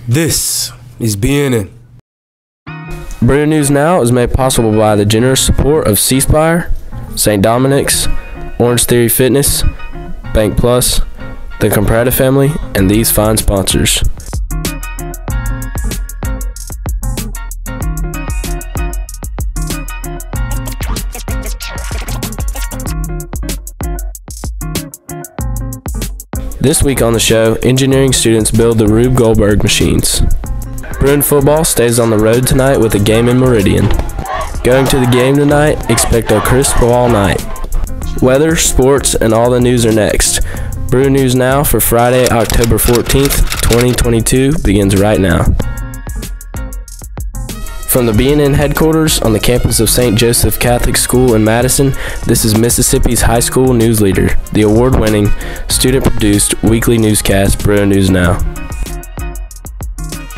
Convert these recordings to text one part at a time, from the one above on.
This is BNN. Bruin News Now is made possible by the generous support of C Spire, St. Dominic's, Orange Theory Fitness, Bank Plus, the Comprada family, and these fine sponsors. This week on the show, engineering students build the Rube Goldberg machines. Bruin football stays on the road tonight with a game in Meridian. Going to the game tonight, expect a crisp all night. Weather, sports, and all the news are next. Bruin News Now for Friday, October 14th, 2022 begins right now. From the BNN headquarters on the campus of St. Joseph Catholic School in Madison, this is Mississippi's high school news leader, the award-winning, student-produced weekly newscast, Bruin News Now.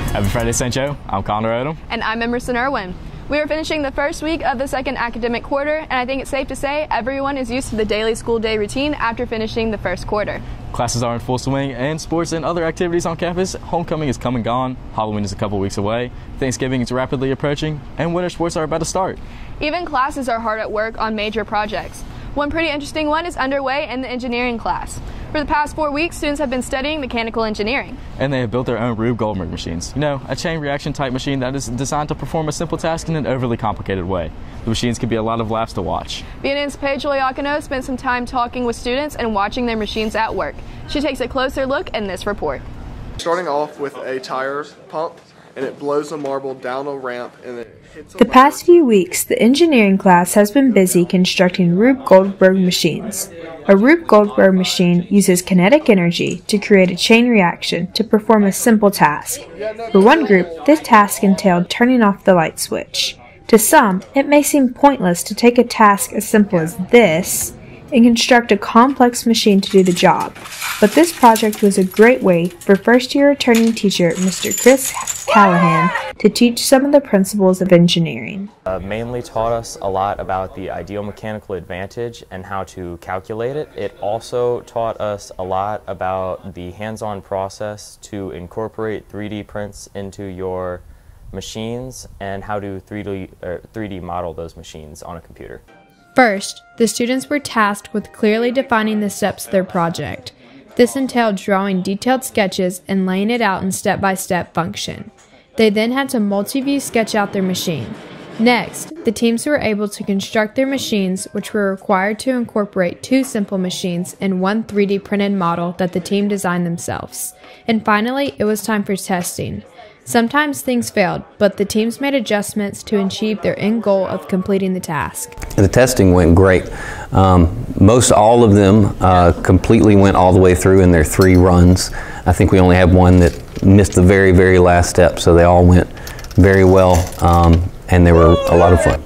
Happy Friday, St. Joe. I'm Connor Odom. And I'm Emerson Irwin. We are finishing the first week of the second academic quarter, and I think it's safe to say everyone is used to the daily school day routine after finishing the first quarter. Classes are in full swing, and sports and other activities on campus. Homecoming is come and gone, Halloween is a couple weeks away, Thanksgiving is rapidly approaching, and winter sports are about to start. Even classes are hard at work on major projects. One pretty interesting one is underway in the engineering class. For the past 4 weeks, students have been studying mechanical engineering. And they have built their own Rube Goldberg machines. You know, a chain reaction type machine that is designed to perform a simple task in an overly complicated way. The machines can be a lot of laughs to watch. BNN's Paige Liakino spent some time talking with students and watching their machines at work. She takes a closer look in this report. Starting off with a tire pump, and it blows a marble down a ramp and it hits a The past few weeks, the engineering class has been busy constructing Rube Goldberg machines. A Rube Goldberg machine uses kinetic energy to create a chain reaction to perform a simple task. For one group, this task entailed turning off the light switch. To some, it may seem pointless to take a task as simple as this and construct a complex machine to do the job. But this project was a great way for first-year returning teacher Mr. Chris Callahan to teach some of the principles of engineering. Mainly taught us a lot about the ideal mechanical advantage and how to calculate it. It also taught us a lot about the hands-on process to incorporate 3D prints into your machines and how to 3D model those machines on a computer. First, the students were tasked with clearly defining the steps of their project. This entailed drawing detailed sketches and laying it out in step-by-step function. They then had to multi-view sketch out their machine. Next, the teams were able to construct their machines, which were required to incorporate 2 simple machines in one 3D printed model that the team designed themselves. And finally, it was time for testing. Sometimes things failed, but the teams made adjustments to achieve their end goal of completing the task. The testing went great. Most all of them completely went all the way through in their 3 runs. I think we only had one that missed the very, very last step, so they all went very well, and they were a lot of fun.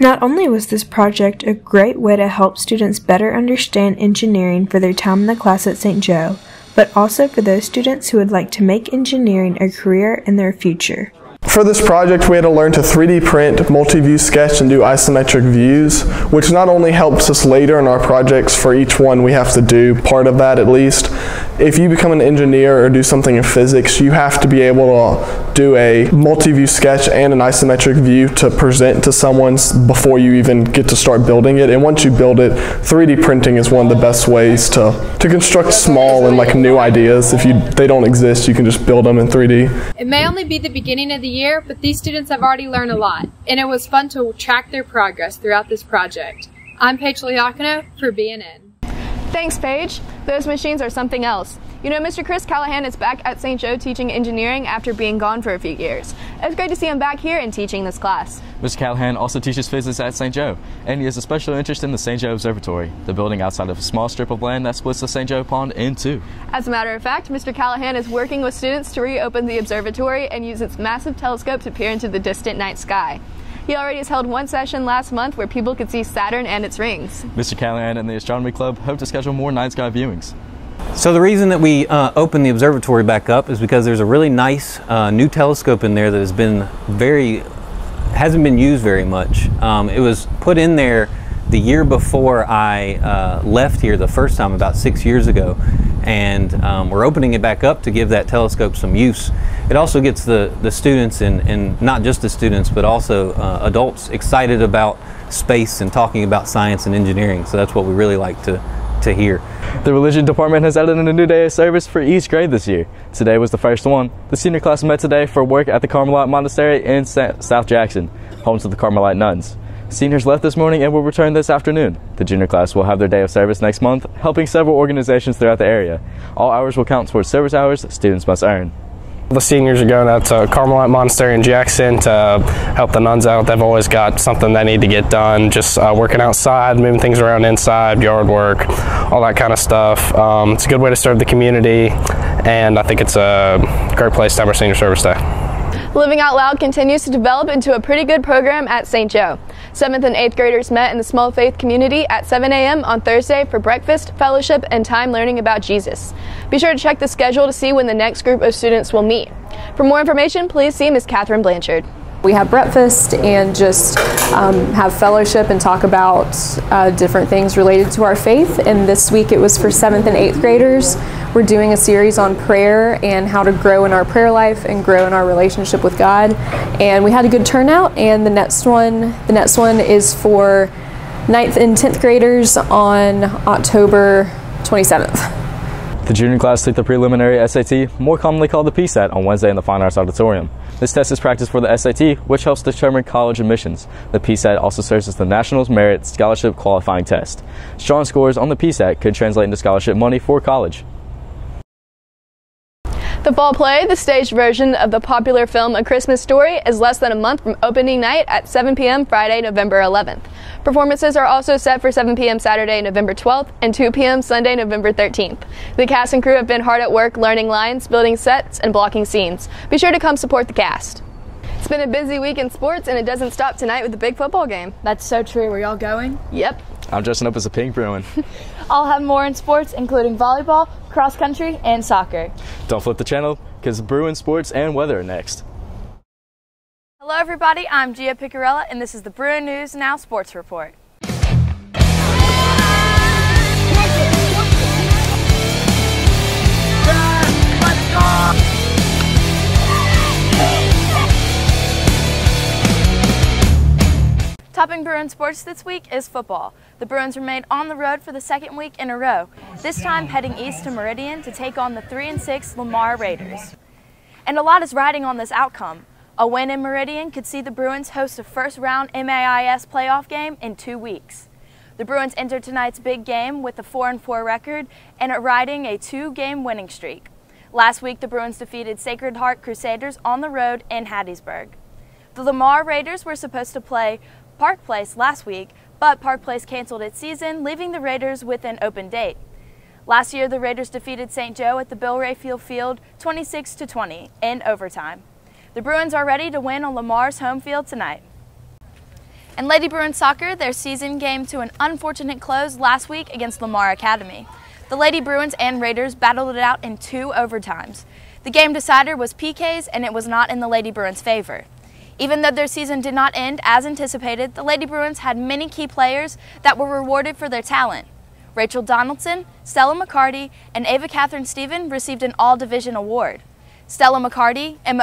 Not only was this project a great way to help students better understand engineering for their time in the class at St. Joe, but also for those students who would like to make engineering a career in their future. For this project, we had to learn to 3D print, multi-view sketch, and do isometric views, which not only helps us later in our projects. For each one we have to do part of that at least. If you become an engineer or do something in physics, you have to be able to do a multi-view sketch and an isometric view to present to someone before you even get to start building it. And once you build it, 3D printing is one of the best ways to construct small and like new ideas. If they don't exist, you can just build them in 3D. It may only be the beginning of the year, but these students have already learned a lot, and it was fun to track their progress throughout this project. I'm Paige Liakino for BNN. Thanks, Paige. Those machines are something else. You know, Mr. Chris Callahan is back at St. Joe teaching engineering after being gone for a few years. It's great to see him back here and teaching this class. Mr. Callahan also teaches physics at St. Joe, and he has a special interest in the St. Joe Observatory, the building outside of a small strip of land that splits the St. Joe Pond in 2. As a matter of fact, Mr. Callahan is working with students to reopen the observatory and use its massive telescope to peer into the distant night sky. He already has held one session last month where people could see Saturn and its rings. Mr. Callahan and the Astronomy Club hope to schedule more night sky viewings. So the reason that we opened the observatory back up is because there's a really nice new telescope in there that hasn't been used very much. It was put in there the year before I left here the first time, about 6 years ago, and we're opening it back up to give that telescope some use. it also gets the students and not just the students but also adults excited about space and talking about science and engineering. So that's what we really like to hear. The religion department has added in a new day of service for each grade this year. Today was the first one. The senior class met today for work at the Carmelite Monastery in South Jackson, home to the Carmelite nuns. Seniors left this morning and will return this afternoon. The junior class will have their day of service next month, helping several organizations throughout the area. All hours will count towards service hours students must earn. The seniors are going out to Carmelite Monastery in Jackson to help the nuns out. They've always got something they need to get done, just working outside, moving things around inside, yard work, all that kind of stuff. It's a good way to serve the community, and I think it's a great place to have our senior service day. Living Out Loud continues to develop into a pretty good program at St. Joe. 7th and 8th graders met in the small faith community at 7 a.m. on Thursday for breakfast, fellowship, and time learning about Jesus. Be sure to check the schedule to see when the next group of students will meet. For more information, please see Ms. Catherine Blanchard. We have breakfast and just have fellowship and talk about different things related to our faith. And this week it was for 7th and 8th graders. We're doing a series on prayer and how to grow in our prayer life and grow in our relationship with God. And we had a good turnout. And the next one is for 9th and 10th graders on October 27th. The junior class took the preliminary SAT, more commonly called the PSAT, on Wednesday in the Fine Arts Auditorium. This test is practice for the SAT, which helps determine college admissions. The PSAT also serves as the National Merit Scholarship Qualifying Test. Strong scores on the PSAT could translate into scholarship money for college. The fall play, the staged version of the popular film A Christmas Story, is less than a month from opening night at 7 p.m. Friday, November 11th. Performances are also set for 7 p.m. Saturday, November 12th, and 2 p.m. Sunday, November 13th. The cast and crew have been hard at work learning lines, building sets, and blocking scenes. Be sure to come support the cast. It's been a busy week in sports, and it doesn't stop tonight with the big football game. That's so true. Were y'all going? Yep. I'm dressing up as a pink Bruin. I'll have more in sports, including volleyball, cross country, and soccer. Don't flip the channel, because Bruin sports and weather are next. Hello everybody, I'm Gia Picarella, and this is the Bruin News Now Sports Report. Topping Bruin sports this week is football. The Bruins remained on the road for the second week in a row, this time heading east to Meridian to take on the 3-6 Lamar Raiders. And a lot is riding on this outcome. A win in Meridian could see the Bruins host a first-round MAIS playoff game in 2 weeks. The Bruins entered tonight's big game with a 4-4 record and are riding a 2-game winning streak. Last week, the Bruins defeated Sacred Heart Crusaders on the road in Hattiesburg. The Lamar Raiders were supposed to play Park Place last week, but Park Place canceled its season, leaving the Raiders with an open date. Last year, the Raiders defeated St. Joe at the Bill Rayfield Field 26-20 in overtime. The Bruins are ready to win on Lamar's home field tonight. In Lady Bruins soccer, their season came to an unfortunate close last week against Lamar Academy. The Lady Bruins and Raiders battled it out in 2 overtimes. The game decider was PKs, and it was not in the Lady Bruins' favor. Even though their season did not end as anticipated, the Lady Bruins had many key players that were rewarded for their talent. Rachel Donaldson, Stella McCarty, and Ava Catherine Stephen received an All-Division award. Stella McCarty and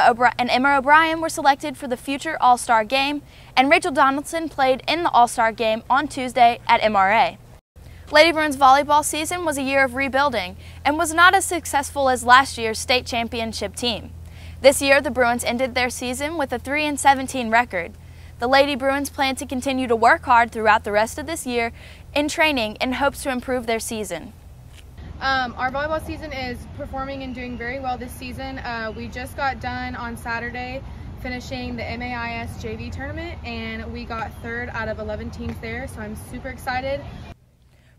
Emma O'Brien were selected for the future All-Star Game, and Rachel Donaldson played in the All-Star Game on Tuesday at MRA. Lady Bruins volleyball season was a year of rebuilding and was not as successful as last year's state championship team. This year, the Bruins ended their season with a 3-17 record. The Lady Bruins plan to continue to work hard throughout the rest of this year in training in hopes to improve their season. Our volleyball season is performing and doing very well this season. We just got done on Saturday finishing the MAIS JV tournament, and we got 3rd out of 11 teams there, so I'm super excited.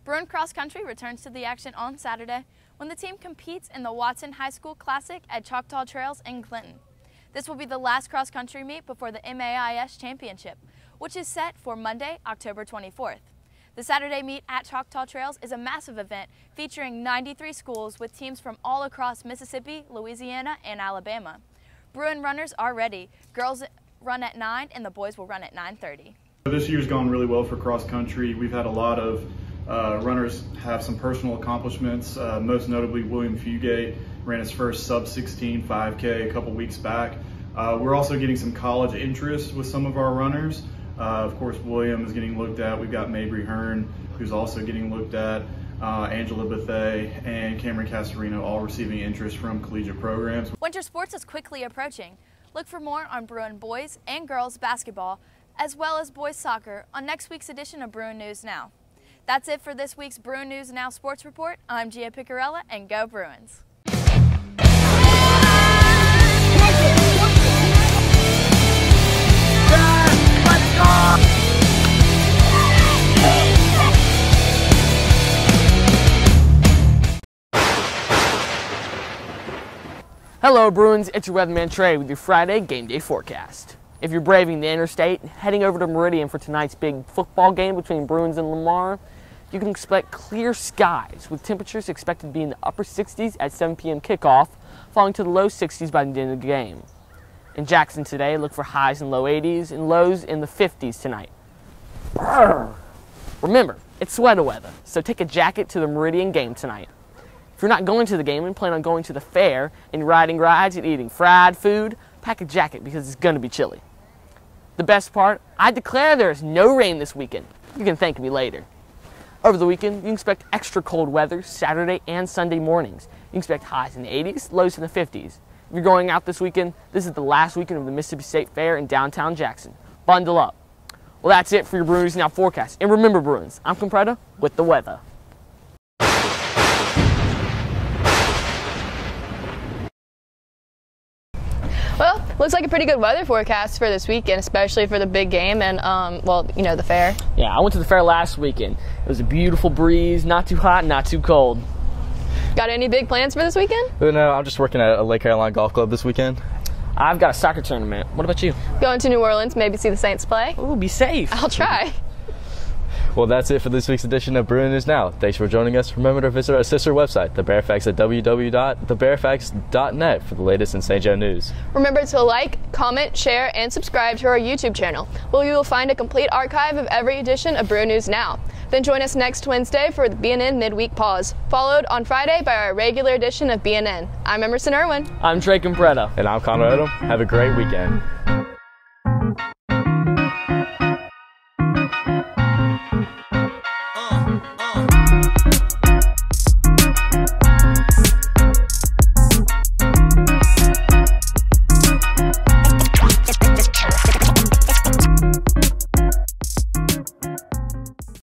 Bruin Cross Country returns to the action on Saturday when the team competes in the Watson High School Classic at Choctaw Trails in Clinton. This will be the last cross-country meet before the MAIS Championship, which is set for Monday, October 24th. The Saturday meet at Choctaw Trails is a massive event featuring 93 schools with teams from all across Mississippi, Louisiana, and Alabama. Bruin runners are ready. Girls run at 9 and the boys will run at 9:30. This year's gone really well for cross country. We've had a lot of Runners have some personal accomplishments, most notably William Fugate ran his first sub-16 5K a couple weeks back. We're also getting some college interest with some of our runners. Of course, William is getting looked at. We've got Mabry Hearn, who's also getting looked at, Angela Bethay, and Cameron Casarino, all receiving interest from collegiate programs. Winter sports is quickly approaching. Look for more on Bruin boys and girls basketball, as well as boys soccer, on next week's edition of Bruin News Now. That's it for this week's Bruin News Now Sports Report. I'm Gia Picarella, and go Bruins! Hello Bruins, it's your weatherman Trey with your Friday game day forecast. If you're braving the interstate, heading over to Meridian for tonight's big football game between Bruins and Lamar, you can expect clear skies with temperatures expected to be in the upper 60s at 7 p.m. kickoff, falling to the low 60s by the end of the game. In Jackson today, look for highs in low 80s and lows in the 50s tonight. Brr. Remember, it's sweater weather, so take a jacket to the Meridian game tonight. If you're not going to the game and plan on going to the fair and riding rides and eating fried food, pack a jacket because it's going to be chilly. The best part, I declare there is no rain this weekend. You can thank me later. Over the weekend, you can expect extra cold weather Saturday and Sunday mornings. You can expect highs in the 80s, lows in the 50s. If you're going out this weekend, this is the last weekend of the Mississippi State Fair in downtown Jackson. Bundle up. Well, that's it for your Bruins Now forecast. And remember, Bruins, I'm Compretta with the weather. Well, looks like a pretty good weather forecast for this weekend, especially for the big game and, well, you know, the fair. Yeah, I went to the fair last weekend. It was a beautiful breeze, not too hot, not too cold. Got any big plans for this weekend? No, I'm just working at a Lake Carolina Golf Club this weekend. I've got a soccer tournament. What about you? Going to New Orleans, maybe see the Saints play. Ooh, be safe. I'll try. Well, that's it for this week's edition of Bruin News Now. Thanks for joining us. Remember to visit our sister website, The Bearfax, at www.thebearfax.net for the latest in St. Joe news. Remember to like, comment, share, and subscribe to our YouTube channel, where you will find a complete archive of every edition of Bruin News Now. Then join us next Wednesday for the BNN Midweek Pause, followed on Friday by our regular edition of BNN. I'm Emerson Irwin. I'm Trey Compretta. And I'm Connor Odom. Have a great weekend.